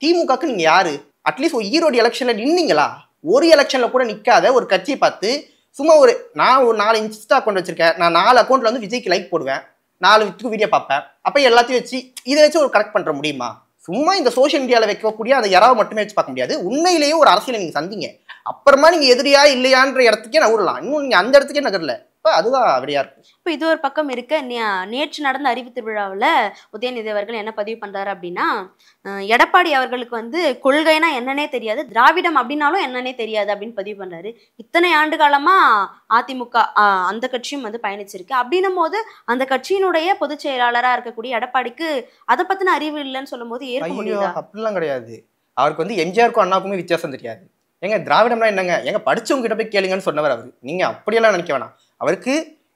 திமுகக்கு நீங்க யாரு? அட்லீஸ்ட் ஒரு ஈரோடு எலெக்ஷன்ல நின்னீங்களா? ஒரு எலெக்ஷன்ல கூட நிக்காத ஒரு கட்சியை பார்த்து சும்மா நான் ஒரு 4 இன்ஸ்டா அக்கௌண்ட் வச்சிருக்கேன், நான் 4 அக்கௌண்ட்ல வந்து விஜய்க்கு லைக் போடுவேன், 4 வீடியோ பார்ப்பேன், அப்ப எல்லாத்தையும் வச்சு இதை வச்சு ஒரு கரெக்ட் பண்ற முடியுமா? சும்மா இந்த சோஷியல் மீடியாவில் வைக்கக்கூடிய அந்த யாராவது மட்டுமே வச்சு பார்க்க முடியாது. உண்மையிலேயே ஒரு அரசியலை நீங்க சந்திங்க, அப்புறமா நீங்க எதிரியா இல்லையான்ற இடத்துக்கே நகரலாம். இன்னும் நீங்க அந்த இடத்துக்கே நகரல, அதுதான் அப்படியா இருக்கும். இப்போ இது ஒரு பக்கம் இருக்க, நேற்று நடந்த அறிவு திருவிழாவில் உதயநிதி அவர்கள் என்ன பதிவு பண்றாரு அப்படின்னா, எடப்பாடி அவர்களுக்கு வந்து கொள்கைனா என்னன்னே தெரியாது, திராவிடம் அப்படின்னாலும் என்னன்னே தெரியாது அப்படின்னு பதிவு பண்றாரு. இத்தனை ஆண்டு காலமா அதிமுக அந்த கட்சியும் வந்து பயணிச்சிருக்கு. அப்படின்னும் போது அந்த கட்சியினுடைய பொதுச் செயலாளரா இருக்கக்கூடிய எடப்பாடிக்கு அதை பத்தின அறிவு இல்லைன்னு சொல்லும் போது ஏற்க முடியுதா? அப்படிலாம் கிடையாது. அவருக்கு வந்து எம்ஜிஆருக்கும் அண்ணாவுக்குமே வித்தியாசம் தெரியாது. ஏங்க திராவிடம்னா என்னங்க, எங்க படிச்சவங்க கிட்ட போய் கேளுங்கன்னு சொன்னவர் அவரு. நீங்க அப்படியெல்லாம் நினைக்க வேணாம். அவருக்கு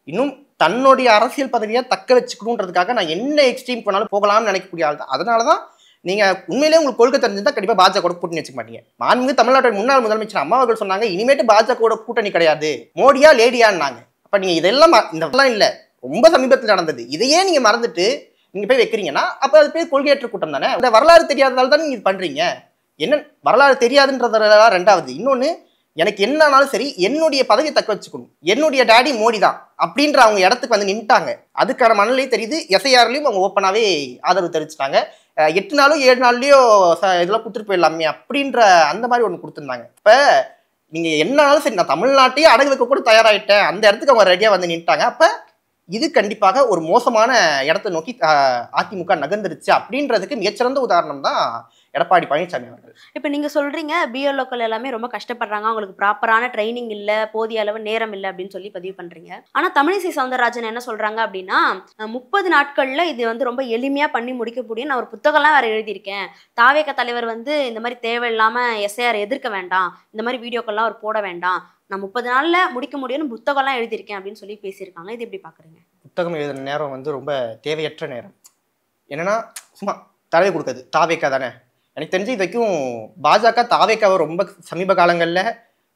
இன்னும் தன்னுடைய அரசியல் பதவியை தக்க வச்சுக்கணுன்றதுக்காக நான் என்ன எக்ஸ்ட்ரீம் பண்ணாலும் போகலாம்னு நினைக்கக்கூடிய ஆள் தான். அதனாலதான் நீங்க உண்மையிலேயே உங்களுக்கு கொள்கை தெரிஞ்சிருந்தா கண்டிப்பா பாஜக கூட கூட்டணி வச்சுக்க மாட்டீங்க. மாண்புமிகு தமிழ்நாட்டின் முன்னாள் முதலமைச்சர் அம்மா அவர்கள் சொன்னாங்க, இனிமேட்டு பாஜக கூட்டணி கிடையாது, மோடியா லேடியான்னாங்க. அப்ப நீங்க இதெல்லாம் இதெல்லாம் இல்ல, ரொம்ப சமீபத்தில் நடந்தது. இதையே நீங்க மறந்துட்டு நீங்க போய் வைக்கிறீங்கன்னா அப்ப அது பேர் கொள்கையற்ற கூட்டம் தானே. அந்த வரலாறு தெரியாததால தான் நீங்க இது பண்றீங்க. என்ன வரலாறு தெரியாதுன்றதெல்லாம் ரெண்டாவது. இன்னொன்னு, எனக்கு என்னன்னாலும் சரி என்னுடைய பதவியை தக்க வச்சுக்கணும், என்னுடைய டேடி மோடி தான் அப்படின்ற அவங்க இடத்துக்கு வந்து நின்ட்டாங்க. அதுக்கான மனநிலை தெரியுது. எஸ்ஐஆர்லயும் அவங்க ஓப்பனாவே ஆதரவு தெரிவிச்சுட்டாங்க. 8 நாளோ 7 நாள்லயோ இதெல்லாம் கொடுத்துட்டு போயிடலாமே அப்படின்ற அந்த மாதிரி ஒன்று கொடுத்துருந்தாங்க. இப்ப நீங்க என்னன்னாலும் சரி நான் தமிழ்நாட்டையே அடகு வைக்க கூட தயாராயிட்டேன், அந்த இடத்துக்கு அவங்க ரெடியா வந்து நின்ட்டாங்க. அப்ப இது கண்டிப்பாக ஒரு மோசமான இடத்தை நோக்கி அதிமுக நகர்ந்துருச்சு அப்படின்றதுக்கு மிகச்சிறந்த உதாரணம் தான் எடப்பாடி பழனிசாமி அவர்கள். இப்போ நீங்க சொல்றீங்க பிஎல்ஓக்கள் எல்லாமே ரொம்ப கஷ்டப்படுறாங்க, அவங்களுக்கு ப்ராப்பரான ட்ரைனிங் இல்ல, போதிய அளவு நேரம் இல்ல அப்படின்னு சொல்லி பதிவு பண்றீங்க. ஆனா தமிழிசை சவுந்தரராஜன் என்ன சொல்றாங்க அப்படின்னா 30 நாட்கள்ல இது வந்து ரொம்ப எளிமையா பண்ணி முடிக்க முடியும், நான் ஒரு புத்தகம்லாம் வேற எழுதியிருக்கேன், தாவேக தலைவர் வந்து இந்த மாதிரி தேவையில்லாம எஸ்ஐஆர் எதிர்க்க வேண்டாம், இந்த மாதிரி வீடியோக்கள்லாம் அவர் போட வேண்டாம், நான் 30 நாள்ல முடிக்க முடியும்னு புத்தகம்லாம் எழுதியிருக்கேன் அப்படின்னு சொல்லி பேசியிருக்காங்க. இது எப்படி பாக்குறீங்க? புத்தகம் எழுதுன நேரம் வந்து ரொம்ப தேவையற்ற நேரம். என்னன்னா சும்மா தடவை கொடுக்குறது தாவேக்கா தானே. எனக்கு தெரிஞ்சு இது வரைக்கும் பாஜக தாவேக்காவை ரொம்ப சமீப காலங்களில்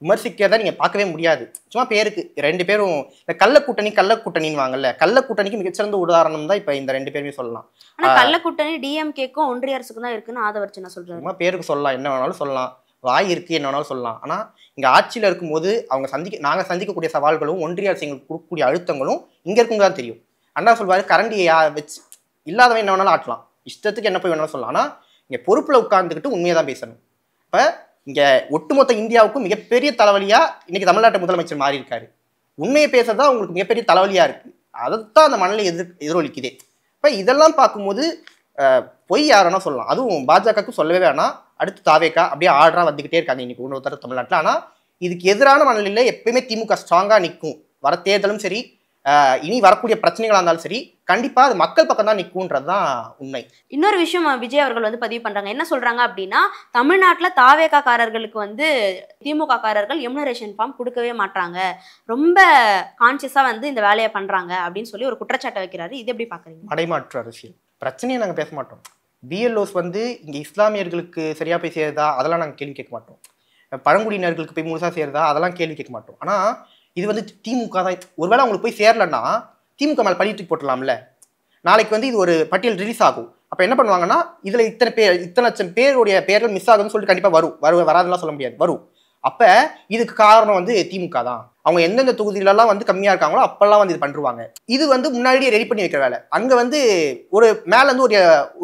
விமர்சிக்கிறத நீங்கள் பார்க்கவே முடியாது. சும்மா பேருக்கு 2 பேரும் இந்த கள்ளக்கூட்டணின்னு வாங்கல்ல, கள்ளக்கூட்டணிக்கு மிகச்சிறந்த உதாரணம் தான் இப்போ இந்த 2 பேருமே சொல்லலாம். ஆனா கள்ளக்கூட்டணி டிஎம்கேக்கும் ஒன்றிய அரசுக்கும் தான் இருக்குன்னு ஆதவர்ஜனா சொல்றாரு. சும்மா பேருக்கு சொல்லலாம், என்ன வேணாலும் சொல்லலாம், வாய் இருக்கு என்ன வேணாலும் சொல்லலாம். ஆனால் இங்கே ஆட்சியில் இருக்கும்போது நாங்கள் சந்திக்கக்கூடிய சவால்களும் ஒன்றிய அரசு எங்களுக்கு கொடுக்கக்கூடிய அழுத்தங்களும் இங்கே இருக்குங்க தான் தெரியும். அண்ணா சொல்வாரு கரண்டியை வச்சு இல்லாதவன் என்ன வேணாலும் ஆட்டலாம், இஷ்டத்துக்கு என்ன போய் வேணாலும் சொல்லலாம். ஆனால் இங்கே பொறுப்பில் உட்கார்ந்துக்கிட்டு உண்மையை தான் பேசணும். இப்போ இங்கே ஒட்டுமொத்த இந்தியாவுக்கும் மிகப்பெரிய தலைவலியாக இன்னைக்கு தமிழ்நாட்டு முதலமைச்சர் மாறி இருக்காரு. உண்மையை பேசுறதா உங்களுக்கு மிகப்பெரிய தலைவலியாக இருக்குது, அதைத்தான் அந்த மனநிலை எதிரொலிக்குதே. இப்போ இதெல்லாம் பார்க்கும்போது பொய் யாருன்னா சொல்லலாம், அதுவும் பாஜகவுக்கு சொல்லவே வேணாம், அடுத்து தாவேக்கா அப்படியே ஆர்டராக வந்துக்கிட்டே இருக்காங்க இன்னைக்கு ஒன்று தமிழ்நாட்டில். ஆனால் இதுக்கு எதிரான மனநிலையில் எப்பயுமே திமுக ஸ்ட்ராங்காக நிற்கும். வர தேர்தலும் சரி, இனி வரக்கூடிய பிரச்சனைகளாக இருந்தாலும் சரி, கண்டிப்பாக அது மக்கள் பக்கம் தான் நிற்கும்ன்றது தான் உண்மை. இன்னொரு விஷயம் விஜய் அவர்கள் வந்து பதிவு பண்றாங்க, என்ன சொல்றாங்க அப்படின்னா தமிழ்நாட்டில் தாவேகா காரர்களுக்கு வந்து திமுக காரர்கள் எம்யூனரேஷன் ஃபார்ம் கொடுக்கவே மாட்டாங்க, ரொம்ப கான்சியஸாக வந்து இந்த வேலையை பண்றாங்க அப்படின்னு சொல்லி ஒரு குற்றச்சாட்டை வைக்கிறாரு. இது எப்படி பாக்குறீங்க? மடைமாற்று அரசியல் பிரச்சனையை நாங்கள் பேச மாட்டோம். பிஎல்ஓஸ் வந்து இங்கே இஸ்லாமியர்களுக்கு சரியாக போய் சேருதா அதெல்லாம் நாங்கள் கேள்வி கேட்க மாட்டோம், பழங்குடியினர்களுக்கு போய் முழுசாக சேருதா அதெல்லாம் கேள்வி கேட்க மாட்டோம். ஆனால் இது வந்து திமுக தான், ஒருவேளை அவங்களுக்கு போய் சேரலன்னா திமுக மேலே பழி தூக்கி போட்டலாம்ல. நாளைக்கு வந்து இது ஒரு பட்டியல் ரிலீஸ் ஆகும், அப்போ என்ன பண்ணுவாங்கன்னா இதில் இத்தனை லட்சம் பேருடைய பேர்கள் மிஸ் ஆகுதுன்னு சொல்லிட்டு கண்டிப்பாக வராதுலாம் சொல்ல முடியாது, வரும். அப்போ இதுக்கு காரணம் வந்து திமுக தான், அவங்க எந்தெந்த தொகுதியிலலாம் வந்து கம்மியாக இருக்காங்களோ அப்பெல்லாம் வந்து இது பண்ணுவாங்க. இது வந்து முன்னாடியே ரெடி பண்ணி வைக்கிற வேலை. அங்கே வந்து ஒரு மேலேருந்து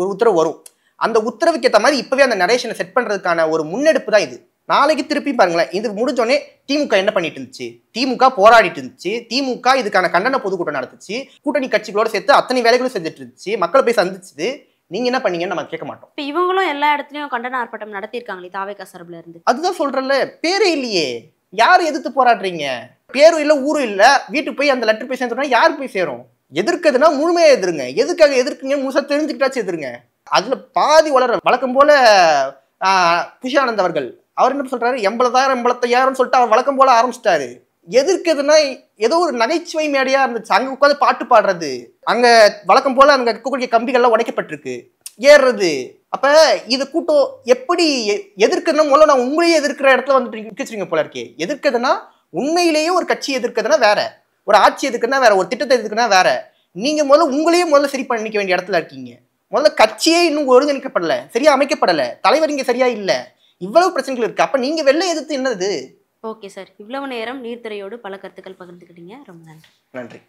ஒரு உத்தரவு வரும், அந்த உத்தரவுக்கு ஏற்ற மாதிரி இப்போவே அந்த நரேஷனை செட் பண்ணுறதுக்கான ஒரு முன்னெடுப்பு தான் இது. நாளைக்கு திருப்பி பாருங்களேன், இது முடிஞ்சோடனே திமுக என்ன பண்ணிட்டு இருந்துச்சு, திமுக போராடிட்டு இருந்துச்சு, திமுக இதுக்கான கண்டன பொதுக்கூட்டம் நடத்துச்சு, கூட்டணி கட்சிகளோடு சேர்த்து அத்தனை வேலைகளும் செஞ்சுட்டு இருந்துச்சு, மக்களை போய் சந்திச்சுது, நீங்க என்ன பண்ணீங்கன்னு நம்ம கேட்க மாட்டோம். இப்போ இவங்களும் எல்லா இடத்துலயும் கண்டன ஆர்ப்பாட்டம் நடத்திருக்காங்களே தாவேகா சார்பில் இருந்து. அதுதான் சொல்றேன்ல, பேரே இல்லையே, யாரு எதிர்த்து போராடுறீங்க, பேரும் இல்லை ஊரும் இல்லை, வீட்டுக்கு போய் அந்த லெட்டர் போய் சேர்ந்தோம்னா யாருக்கு போய் சேரும்? எதிர்க்கிறதுனா முழுமையாக எதிருங்க, எதுக்காக எதிர்க்குங்கன்னு முழுசா தெரிஞ்சுக்கிட்டாச்சு எதிருங்க. அதுல பாதி வழக்கம் போல புஷானந்த் அவர்கள் அவர் என்ன சொல்றாரு, 80,000 சொல்லிட்டு அவர் வழக்கம் போல ஆரம்பிச்சிட்டாரு. எதிர்க்கிறதுனா ஏதோ ஒரு நகைச்சுவை மேடையா இருந்துச்சு, அங்க உட்காந்து பாட்டு பாடுறது, அங்க வழக்கம் போல அங்க இருக்கக்கூடிய கம்பிகள்லாம் உடைக்கப்பட்டிருக்கு, ஏறுறது. அப்ப இது கூட்டம் எப்படி எதிர்க்கிறதுனா முதல்ல நான் உங்களையே எதிர்க்கிற இடத்துல வந்துட்டு நிற்கிறீங்க போல இருக்கே. எதிர்க்கிறதுனா உண்மையிலேயே ஒரு கட்சி எதிர்க்கிறதுனா வேற, ஒரு ஆட்சி எதிர்க்கிறதுனா வேற, ஒரு திட்டத்தை எதிர்க்கிறதுனா வேற. நீங்க முதல்ல சரி பண்ணிக்க வேண்டிய இடத்துல இருக்கீங்க. முதல்ல கட்சியே இன்னும் ஒருங்கிணைக்கப்படல, சரியா அமைக்கப்படல, தலைவர் இங்க சரியா இல்ல, இவ்வளவு பிரச்சனைகள் இருக்கு. அப்ப நீங்க வெள்ளை எதிர்த்து என்னது? ஓகே சார், இவ்வளவு நேரம் நீர்த்துறையோடு பல கருத்துக்கள் பகிர்ந்துக்கிட்டீங்க, ரொம்ப நன்றி. நன்றி.